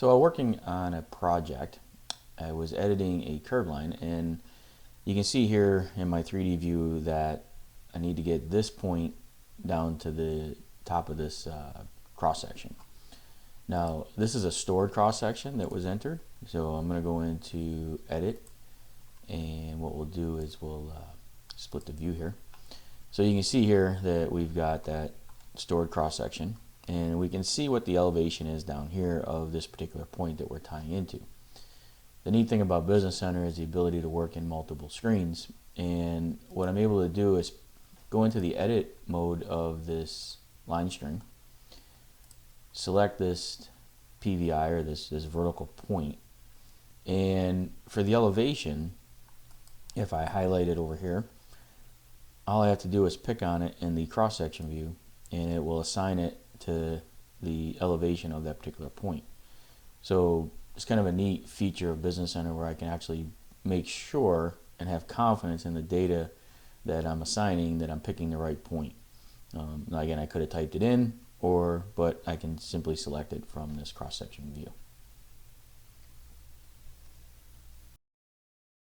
So while working on a project, I was editing a curve line, and you can see here in my 3D view that I need to get this point down to the top of this cross section. Now this is a stored cross section that was entered, so I'm going to go into edit, and what we'll do is we'll split the view here. So you can see here that we've got that stored cross section, and we can see what the elevation is down here of this particular point that we're tying into. The neat thing about Business Center is the ability to work in multiple screens, and what I'm able to do is go into the edit mode of this line string, select this PVI, or this vertical point, and for the elevation, if I highlight it over here, all I have to do is pick on it in the cross section view, and it will assign it to the elevation of that particular point. So it's kind of a neat feature of Business Center where I can actually make sure and have confidence in the data that I'm assigning, that I'm picking the right point. Now again, I could have typed it in, but I can simply select it from this cross section view.